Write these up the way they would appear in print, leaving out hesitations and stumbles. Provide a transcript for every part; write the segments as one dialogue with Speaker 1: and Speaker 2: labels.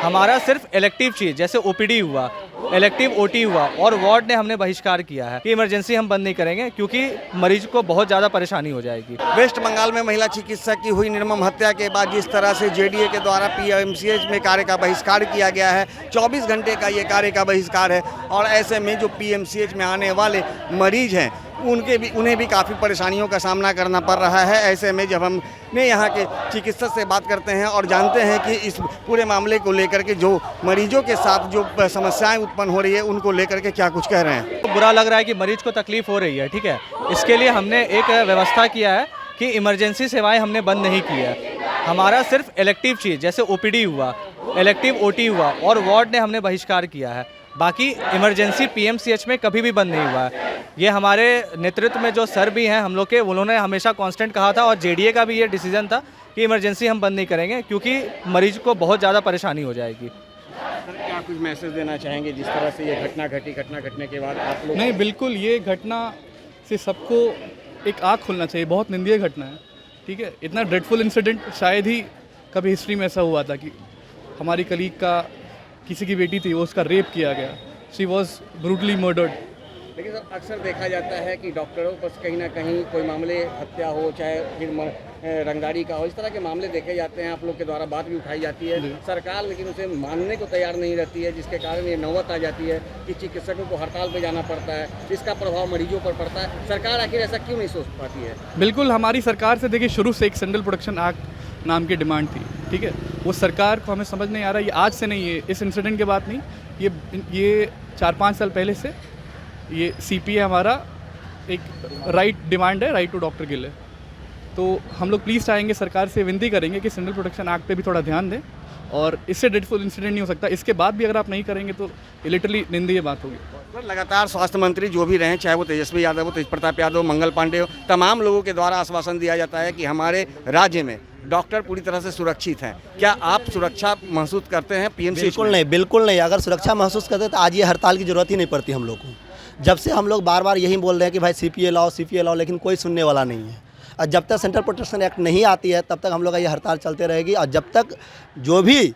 Speaker 1: हमारा सिर्फ इलेक्टिव चीज़ जैसे ओपीडी हुआ, इलेक्टिव ओटी हुआ और वार्ड ने हमने बहिष्कार किया है कि इमरजेंसी हम बंद नहीं करेंगे क्योंकि मरीज को बहुत ज़्यादा परेशानी हो जाएगी।
Speaker 2: वेस्ट बंगाल में महिला चिकित्सक की हुई निर्मम हत्या के बाद जिस तरह से जेडीए के द्वारा पीएमसीएच में कार्य का बहिष्कार किया गया है, 24 घंटे का ये कार्य का बहिष्कार है और ऐसे में जो पीएमसीएच में आने वाले मरीज हैं उन्हें भी काफ़ी परेशानियों का सामना करना पड़ रहा है। ऐसे में जब हमने यहाँ के चिकित्सक से बात करते हैं और जानते हैं कि इस पूरे मामले को लेकर के जो मरीजों के साथ जो समस्याएं उत्पन्न हो रही है उनको लेकर के क्या कुछ कह रहे हैं।
Speaker 1: तो बुरा लग रहा है कि मरीज को तकलीफ हो रही है, ठीक है। इसके लिए हमने एक व्यवस्था किया है कि इमरजेंसी सेवाएं हमने बंद नहीं की है। हमारा सिर्फ इलेक्टिव चीज़ जैसे ओपीडी हुआ, इलेक्टिव ओटी हुआ और वार्ड ने हमने बहिष्कार किया है। बाकी इमरजेंसी पीएमसीएच में कभी भी बंद नहीं हुआ है। ये हमारे नेतृत्व में जो सर भी हैं हम लोग के, उन्होंने हमेशा कांस्टेंट कहा था और जेडीए का भी ये डिसीजन था कि इमरजेंसी हम बंद नहीं करेंगे क्योंकि मरीज को बहुत ज़्यादा परेशानी हो जाएगी।
Speaker 2: सर, क्या कुछ मैसेज देना चाहेंगे जिस तरह से ये घटना घटने के बाद आप लोग?
Speaker 3: नहीं, बिल्कुल ये घटना से सबको एक आँख खोलना चाहिए। बहुत निंदनीय घटना है, ठीक है। इतना ड्रेडफुल इंसिडेंट शायद ही कभी हिस्ट्री में ऐसा हुआ था कि हमारी कलीग का किसी की बेटी थी, वो उसका रेप किया गया। She was brutally murdered.
Speaker 2: लेकिन सर अक्सर देखा जाता है कि डॉक्टरों पर कहीं ना कहीं कोई मामले हत्या हो चाहे फिर रंगदारी का हो, इस तरह के मामले देखे जाते हैं, आप लोग के द्वारा बात भी उठाई जाती है। सरकार लेकिन उसे मानने को तैयार नहीं रहती है, जिसके कारण ये नौबत आ जाती है कि चिकित्सकों को हड़ताल पर जाना पड़ता है, जिसका प्रभाव मरीजों पर पड़ता है। सरकार आखिर ऐसा क्यों नहीं सोच पाती है?
Speaker 3: बिल्कुल, हमारी सरकार से देखिए शुरू से एक सेंट्रल प्रोटेक्शन एक्ट नाम की डिमांड थी, ठीक है। वो सरकार को हमें समझ नहीं आ रहा। ये आज से नहीं है, इस इंसिडेंट के बाद नहीं, ये 4-5 साल पहले से ये सीपीए हमारा एक राइट डिमांड है, राइट टू डॉक्टर के लिए। तो हम लोग प्लीज़ चाहेंगे, सरकार से विनती करेंगे कि सेंट्रल प्रोटेक्शन एक्ट पे भी थोड़ा ध्यान दें और इससे ड्रेडफुल इंसिडेंट नहीं हो सकता। इसके बाद भी अगर आप नहीं करेंगे तो लिटरली निंदनीय बात होगी।
Speaker 2: लगातार स्वास्थ्य मंत्री जो भी रहें, चाहे वो तेजस्वी यादव हो, तेज प्रताप यादव, मंगल पांडे हो, तमाम लोगों के द्वारा आश्वासन दिया जाता है कि हमारे राज्य में डॉक्टर पूरी तरह से सुरक्षित हैं। क्या आप सुरक्षा महसूस करते हैं पीएमसीएच?
Speaker 4: बिल्कुल नहीं, बिल्कुल नहीं। अगर सुरक्षा महसूस करते तो आज ये हड़ताल की ज़रूरत ही नहीं पड़ती हम लोग को। जब से हम लोग बार बार यही बोल रहे हैं कि भाई सीपीए लाओ, लेकिन कोई सुनने वाला नहीं है। और जब तक सेंट्रल प्रोटेक्शन एक्ट नहीं आती है तब तक हम लोग का ये हड़ताल चलते रहेगी और जब तक जो भी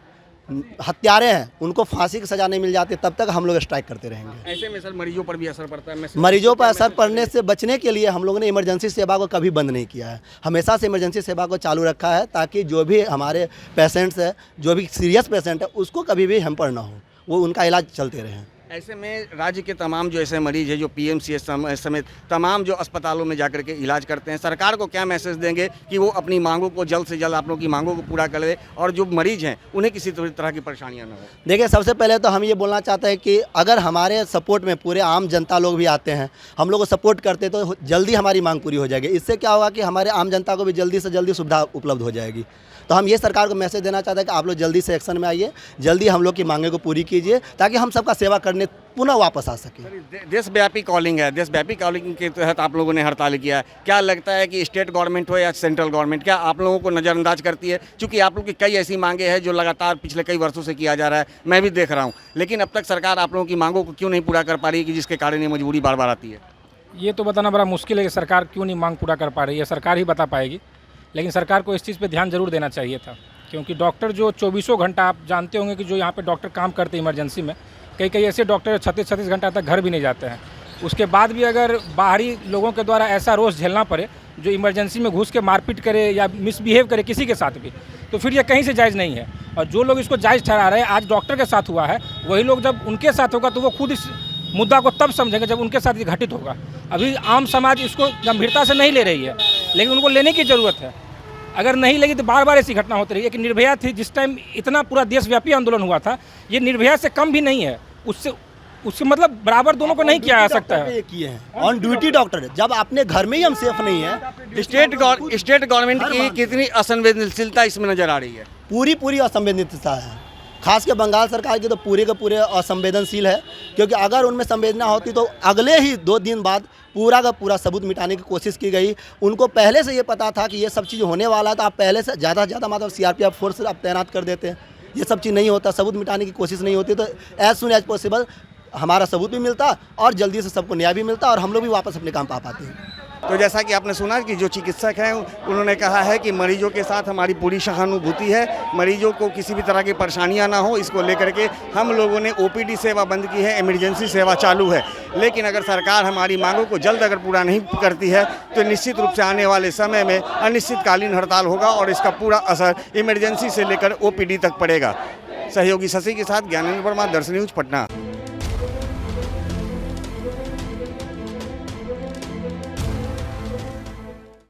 Speaker 4: हत्यारे हैं उनको फांसी की सज़ा नहीं मिल जाती तब तक हम लोग स्ट्राइक करते रहेंगे।
Speaker 2: ऐसे में सर मरीजों पर भी असर पड़ता है।
Speaker 4: मरीजों पर असर पड़ने से बचने के लिए हम लोगों ने इमरजेंसी सेवा को कभी बंद नहीं किया है। हमेशा से इमरजेंसी सेवा को चालू रखा है ताकि जो भी हमारे पेशेंट्स हैं, जो भी सीरियस पेशेंट है, उसको कभी भी हैम्पर ना हो, वो उनका इलाज चलते रहे।
Speaker 2: ऐसे में राज्य के तमाम जो ऐसे मरीज हैं जो पीएमसीएच समेत तमाम जो अस्पतालों में जाकर के इलाज करते हैं, सरकार को क्या मैसेज देंगे कि वो अपनी मांगों को जल्द से जल्द आप लोगों की मांगों को पूरा करे और जो मरीज हैं उन्हें किसी तरह की परेशानियां न हो?
Speaker 4: देखिए, सबसे पहले तो हम ये बोलना चाहते हैं कि अगर हमारे सपोर्ट में पूरे आम जनता लोग भी आते हैं, हम लोग को सपोर्ट करते तो जल्दी हमारी मांग पूरी हो जाएगी। इससे क्या होगा कि हमारे आम जनता को भी जल्दी से जल्दी सुविधा उपलब्ध हो जाएगी। तो हम ये सरकार को मैसेज देना चाहते हैं कि आप लोग जल्दी से एक्शन में आइए, जल्दी हम लोग की मांगे को पूरी कीजिए ताकि हम सबका सेवा करने पुनः वापस आ सकें।
Speaker 2: देशव्यापी कॉलिंग है, देशव्यापी कॉलिंग के तहत आप लोगों ने हड़ताल किया है। क्या लगता है कि स्टेट गवर्नमेंट हो या सेंट्रल गवर्नमेंट, क्या आप लोगों को नज़रअंदाज करती है? क्योंकि आप लोग की कई ऐसी मांगे हैं जो लगातार पिछले कई वर्षों से किया जा रहा है, मैं भी देख रहा हूँ, लेकिन अब तक सरकार आप लोगों की मांगों को क्यों नहीं पूरा कर पा रही है कि जिसके कारण ये मजबूरी बार बार आती है?
Speaker 5: ये तो बताना बड़ा मुश्किल है कि सरकार क्यों नहीं मांग पूरा कर पा रही है, सरकार ही बता पाएगी। लेकिन सरकार को इस चीज़ पे ध्यान जरूर देना चाहिए था, क्योंकि डॉक्टर जो 24 घंटा, आप जानते होंगे कि जो यहाँ पे डॉक्टर काम करते हैं इमरजेंसी में, कई ऐसे डॉक्टर 36 घंटा तक घर भी नहीं जाते हैं। उसके बाद भी अगर बाहरी लोगों के द्वारा ऐसा रोष झेलना पड़े जो इमरजेंसी में घुस के मारपीट करे या मिसबिहेव करे किसी के साथ भी, तो फिर ये कहीं से जायज़ नहीं है। और जो लोग इसको जायज़ ठहरा रहे हैं, आज डॉक्टर के साथ हुआ है, वही लोग जब उनके साथ होगा तो वो खुद इस मुद्दा को तब समझेंगे जब उनके साथ ये घटित होगा। अभी आम समाज इसको गंभीरता से नहीं ले रही है, लेकिन उनको लेने की ज़रूरत है। अगर नहीं लगी तो बार बार ऐसी घटना होती रही। एक निर्भया थी, जिस टाइम इतना पूरा देशव्यापी आंदोलन हुआ था, ये निर्भया से कम भी नहीं है, उससे मतलब बराबर दोनों को नहीं किया जा सकता है।
Speaker 4: ये किए हैं ऑन ड्यूटी डॉक्टर, जब अपने घर में ही हम सेफ नहीं है।
Speaker 2: स्टेट गवर्नमेंट की कितनी असंवेदनशीलता इसमें नजर आ रही है?
Speaker 4: पूरी असंवेदनशीलता है। खास के बंगाल सरकार की तो पूरे के पूरे असंवेदनशील है, क्योंकि अगर उनमें संवेदना होती तो अगले ही 2 दिन बाद पूरा का पूरा सबूत मिटाने की कोशिश की गई। उनको पहले से ये पता था कि ये सब चीज़ होने वाला था, आप पहले से ज़्यादा से ज़्यादा मतलब सीआरपीएफ फोर्स आप तैनात कर देते हैं। ये सब चीज़ नहीं होता, सबूत मिटाने की कोशिश नहीं होती, तो एज सुन एज पॉसिबल हमारा सबूत भी मिलता और जल्दी से सबको न्याय भी मिलता और हम लोग भी वापस अपने काम पा पाते हैं।
Speaker 2: तो जैसा कि आपने सुना कि जो चिकित्सक हैं उन्होंने कहा है कि मरीजों के साथ हमारी पूरी सहानुभूति है, मरीजों को किसी भी तरह की परेशानियां ना हो, इसको लेकर के हम लोगों ने ओपीडी सेवा बंद की है, इमरजेंसी सेवा चालू है। लेकिन अगर सरकार हमारी मांगों को जल्द अगर पूरा नहीं करती है तो निश्चित रूप से आने वाले समय में अनिश्चितकालीन हड़ताल होगा और इसका पूरा असर इमरजेंसी से लेकर ओपीडी तक पड़ेगा। सहयोगी शशि के साथ ज्ञानेंद्र वर्मा, दर्शन न्यूज, पटना।